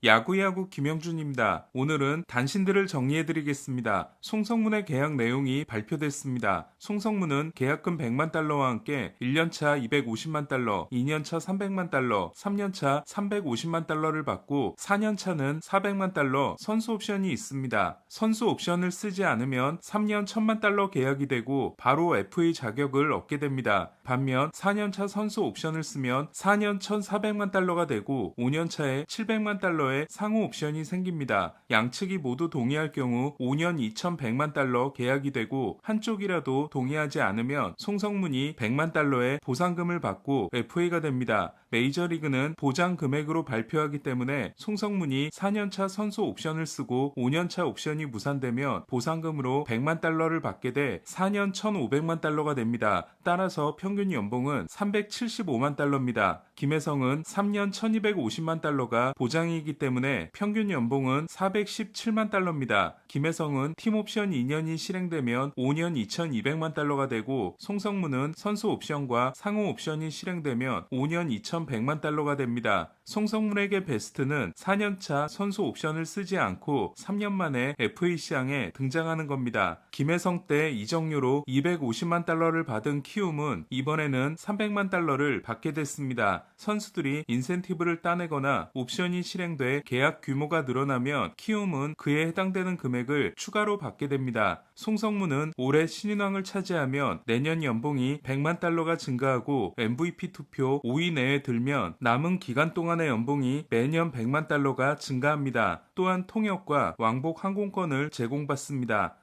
야구야구 김영준입니다. 오늘은 단신들을 정리해드리겠습니다. 송성문의 계약 내용이 발표됐습니다. 송성문은 계약금 100만 달러와 함께 1년차 250만 달러, 2년차 300만 달러, 3년차 350만 달러를 받고 4년차는 400만 달러 선수 옵션이 있습니다. 선수 옵션을 쓰지 않으면 3년 1000만 달러 계약이 되고 바로 FA 자격을 얻게 됩니다. 반면 4년차 선수 옵션을 쓰면 4년 1400만 달러가 되고 5년차에 700만 달러의 상호 옵션이 생깁니다. 양측이 모두 동의할 경우 5년 2100만 달러 계약이 되고 한쪽이라도 동의하지 않으면 송성문이 100만 달러의 보상금을 받고 FA가 됩니다. 메이저리그는 보장 금액으로 발표하기 때문에 송성문이 4년차 선수 옵션을 쓰고 5년차 옵션이 무산되면 보상금으로 100만 달러를 받게 돼 4년 1500만 달러가 됩니다. 따라서 평균 연봉은 375만 달러입니다. 김혜성은 3년 1250만 달러가 보장이기 때문에 평균 연봉은 417만 달러입니다. 김혜성은 팀옵션 2년이 실행되면 5년 2200만 달러가 되고 송성문은 선수 옵션과 상호 옵션이 실행되면 5년 2100만 달러가 됩니다. 송성문에게 베스트는 4년차 선수 옵션을 쓰지 않고 3년 만에 FA 시장에 등장하는 겁니다. 김혜성 때 이적료로 250만 달러를 받은 키움은 이번에는 300만 달러를 받게 됐습니다. 선수들이 인센티브를 따내거나 옵션이 실행돼 계약 규모가 늘어나면 키움은 그에 해당되는 금액을 추가로 받게 됩니다. 송성문은 올해 신인왕을 차지하면 내년 연봉이 100만 달러가 증가하고 MVP 투표 5위 내에 들면 남은 기간 동안의 연봉이 매년 100만 달러가 증가합니다. 또한 통역과 왕복 항공권을 제공받습니다.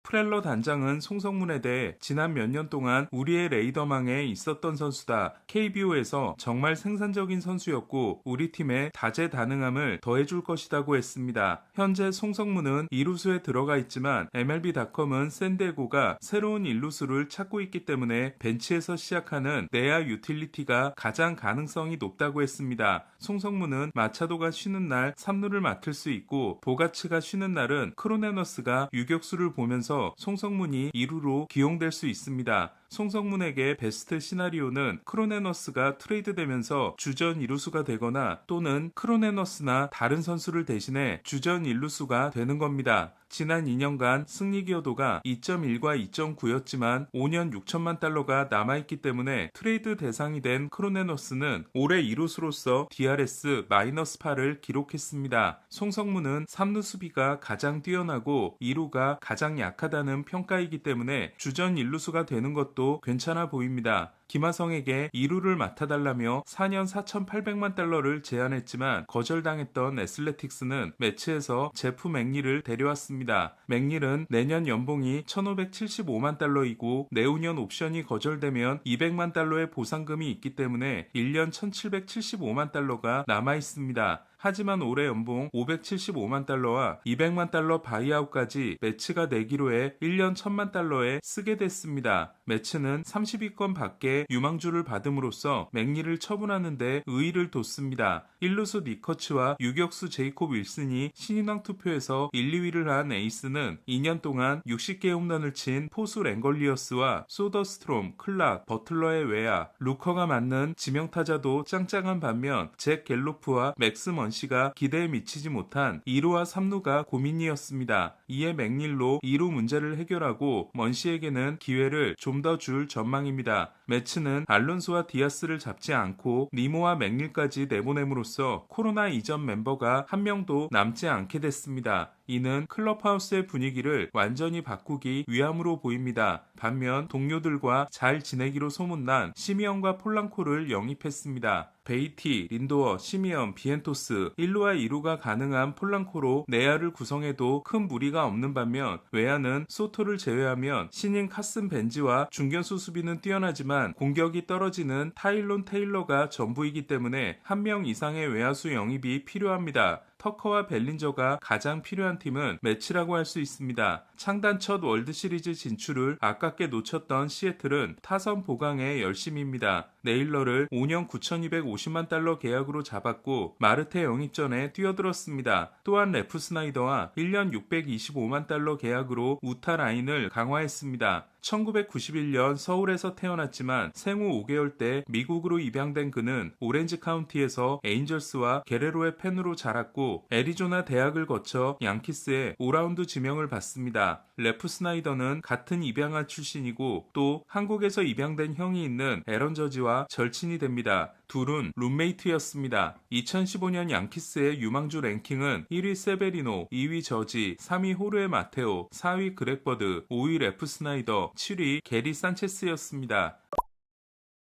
프렐러 단장은 송성문에 대해 지난 몇 년 동안 우리의 레이더망에 있었던 선수다. KBO에서 정말 생산적인 선수였고 우리 팀의 다재다능함을 더해줄 것이라고 했습니다. 현재 송성문은 2루수에 들어가 있지만 MLB.com은 샌디에고가 새로운 1루수를 찾고 있기 때문에 벤치에서 시작하는 내야 유틸리티가 가장 가능성이 높다고 했습니다. 송성문은 마차도가 쉬는 날 3루를 맡을 수 있고 보가츠가 쉬는 날은 크로네너스가 유격수를 보면서 송성문이 2루로 기용될 수 있습니다. 송성문에게 베스트 시나리오는 크로네너스가 트레이드되면서 주전 2루수가 되거나 또는 크로네너스나 다른 선수를 대신해 주전 1루수가 되는 겁니다. 지난 2년간 승리 기여도가 2.1과 2.9였지만 5년 6천만 달러가 남아있기 때문에 트레이드 대상이 된 크로네너스는 올해 2루수로서 DRS-8를 기록했습니다. 송성문은 3루 수비가 가장 뛰어나고 2루가 가장 약하다는 평가이기 때문에 주전 1루수가 되는 것도 괜찮아 보입니다. 김하성에게 2루를 맡아달라며 4년 4,800만 달러를 제안했지만 거절당했던 애슬레틱스는 매치에서 제프 맥닐을 데려왔습니다. 맥닐은 내년 연봉이 1,575만 달러이고 내후년 옵션이 거절되면 200만 달러의 보상금이 있기 때문에 1년 1,775만 달러가 남아있습니다. 하지만 올해 연봉 575만 달러와 200만 달러 바이아웃까지 매치가 내기로 해 1년 1,000만 달러에 쓰게 됐습니다. 매치는 30위권 밖에 유망주를 받음으로써 맥닐을 처분하는 데 의의를 뒀습니다. 1루수 니커츠와 유격수 제이콥 윌슨이 신인왕 투표에서 1, 2위를 한 에이스는 2년 동안 60개 홈런을 친 포수 랭걸리어스와 소더스트롬, 클락, 버틀러의 외야, 루커가 맞는 지명타자도 짱짱한 반면 잭 갤로프와 맥스 먼시가 기대에 미치지 못한 2루와 3루가 고민이었습니다. 이에 맥닐로 2루 문제를 해결하고 먼시에게는 기회를 좀 더 줄 전망입니다. 매츠는 알론소와 디아스를 잡지 않고 니모와 맥닐까지 내보냄으로써 코로나 이전 멤버가 한 명도 남지 않게 됐습니다. 이는 클럽하우스의 분위기를 완전히 바꾸기 위함으로 보입니다. 반면 동료들과 잘 지내기로 소문난 시미언과 폴랑코를 영입했습니다. 베이티, 린도어, 시미언, 비엔토스, 1루와 2루가 가능한 폴랑코로 내야를 구성해도 큰 무리가 없는 반면 외야는 소토를 제외하면 신인 카슨 벤지와 중견수 수비는 뛰어나지만 공격이 떨어지는 타일론 테일러가 전부이기 때문에 한 명 이상의 외야수 영입이 필요합니다. 터커와 벨린저가 가장 필요한 팀은 매치라고 할 수 있습니다. 창단 첫 월드시리즈 진출을 아깝게 놓쳤던 시애틀은 타선 보강에 열심입니다. 네일러를 5년 9,250만 달러 계약으로 잡았고 마르테 영입전에 뛰어들었습니다. 또한 레프 스나이더와 1년 625만 달러 계약으로 우타 라인을 강화했습니다. 1991년 서울에서 태어났지만 생후 5개월 때 미국으로 입양된 그는 오렌지 카운티에서 에인절스와 게레로의 팬으로 자랐고 애리조나 대학을 거쳐 양키스의 5라운드 지명을 받습니다. 레프 스나이더는 같은 입양아 출신이고 또 한국에서 입양된 형이 있는 에런 저지와 절친이 됩니다. 둘은 룸메이트였습니다. 2015년 양키스의 유망주 랭킹은 1위 세베리노, 2위 저지, 3위 호르헤 마테오, 4위 그렉버드, 5위 레프 스나이더, 7위 게리 산체스였습니다.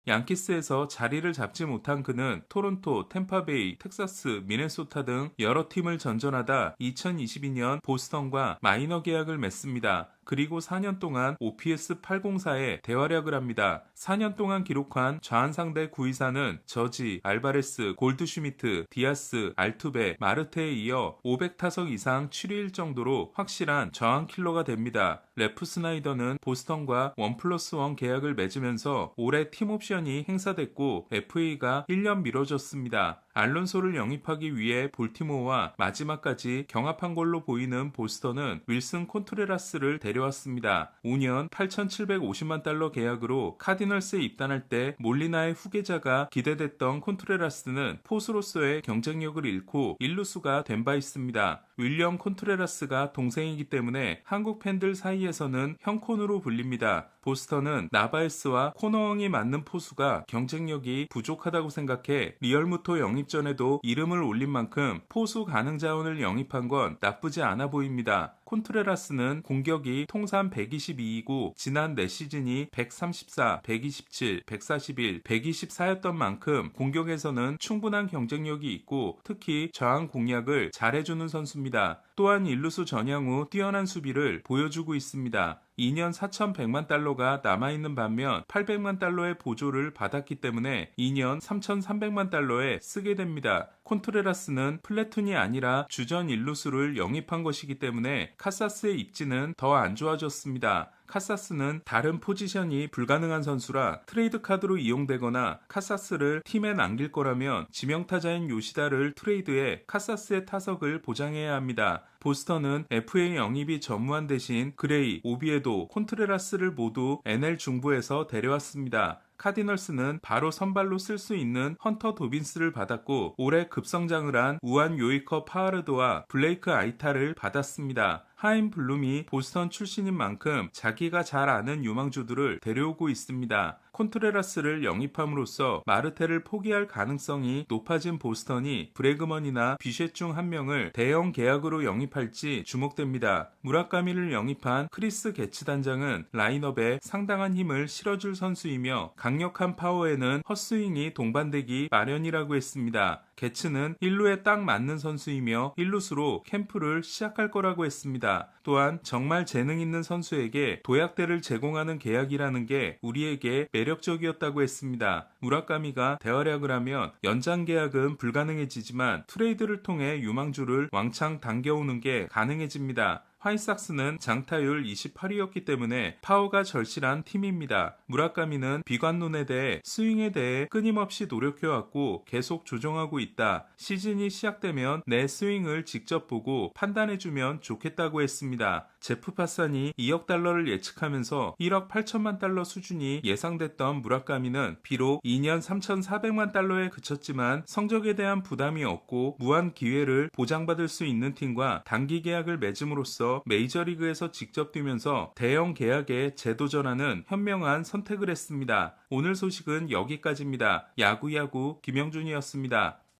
양키스에서 자리를 잡지 못한 그는 토론토, 템파베이, 텍사스, 미네소타 등 여러 팀을 전전하다 2022년 보스턴과 마이너 계약을 맺습니다. 그리고 4년 동안 OPS 804에 대활약을 합니다. 4년 동안 기록한 좌완상대 구위사는 저지, 알바레스, 골드슈미트, 디아스, 알투베, 마르테에 이어 500타석 이상 7위일 정도로 확실한 저항 킬러가 됩니다. 레프 스나이더는 보스턴과 1+1 계약을 맺으면서 올해 팀옵션이 행사됐고 FA가 1년 미뤄졌습니다. 알론소를 영입하기 위해 볼티모어와 마지막까지 경합한 걸로 보이는 보스턴은 윌슨 콘트레라스를 데려왔습니다. 5년 8,750만 달러 계약으로 카디널스에 입단할 때 몰리나의 후계자가 기대됐던 콘트레라스는 포수로서의 경쟁력을 잃고 일루수가 된 바 있습니다. 윌리엄 콘트레라스가 동생이기 때문에 한국 팬들 사이에서는 형콘으로 불립니다. 보스턴은 나바에스와 코너엉이 맞는 포수가 경쟁력이 부족하다고 생각해 리얼무토 영입전에도 이름을 올린 만큼 포수 가능 자원을 영입한 건 나쁘지 않아 보입니다. 콘트레라스는 공격이 통산 122이고 지난 4시즌이 134, 127, 141, 124였던 만큼 공격에서는 충분한 경쟁력이 있고 특히 저항 공략을 잘해주는 선수입니다. 또한 일루수 전향 후 뛰어난 수비를 보여주고 있습니다. 2년 4,100만 달러가 남아있는 반면 800만 달러의 보조를 받았기 때문에 2년 3,300만 달러에 쓰게 됩니다. 콘트레라스는 플래툰이 아니라 주전 일루수를 영입한 것이기 때문에 카사스의 입지는 더 안 좋아졌습니다. 카사스는 다른 포지션이 불가능한 선수라 트레이드 카드로 이용되거나 카사스를 팀에 남길 거라면 지명타자인 요시다를 트레이드해 카사스의 타석을 보장해야 합니다. 보스턴은 FA 영입이 전무한 대신 그레이, 오비에도, 콘트레라스를 모두 NL 중부에서 데려왔습니다. 카디널스는 바로 선발로 쓸 수 있는 헌터 도빈스를 받았고 올해 급성장을 한 우한 요이커 파하르드와 블레이크 아이타를 받았습니다. 하임 블룸이 보스턴 출신인 만큼 자기가 잘 아는 유망주들을 데려오고 있습니다. 콘트레라스를 영입함으로써 마르테를 포기할 가능성이 높아진 보스턴이 브래그먼이나 비쉐 중 한 명을 대형 계약으로 영입할지 주목됩니다. 무라카미를 영입한 크리스 게츠 단장은 라인업에 상당한 힘을 실어줄 선수이며 강력한 파워에는 헛스윙이 동반되기 마련이라고 했습니다. 게츠는 1루에 딱 맞는 선수이며 1루수로 캠프를 시작할 거라고 했습니다. 또한 정말 재능 있는 선수에게 도약대를 제공하는 계약이라는 게 우리에게 매력적이었다고 했습니다. 무라카미가 대활약을 하면 연장 계약은 불가능해지지만 트레이드를 통해 유망주를 왕창 당겨오는 게 가능해집니다. 화이삭스는 장타율 28위였기 때문에 파워가 절실한 팀입니다. 무라카미는 비관론에 대해 스윙에 대해 끊임없이 노력해왔고 계속 조정하고 있다. 시즌이 시작되면 내 스윙을 직접 보고 판단해주면 좋겠다고 했습니다. 제프 파산이 2억 달러를 예측하면서 1억 8천만 달러 수준이 예상됐던 무라카미는 비록 2년 3,400만 달러에 그쳤지만 성적에 대한 부담이 없고 무한 기회를 보장받을 수 있는 팀과 단기 계약을 맺음으로써 메이저리그에서 직접 뛰면서 대형 계약에 재도전하는 현명한 선택을 했습니다. 오늘 소식은 여기까지입니다. 야구야구 김영준이었습니다.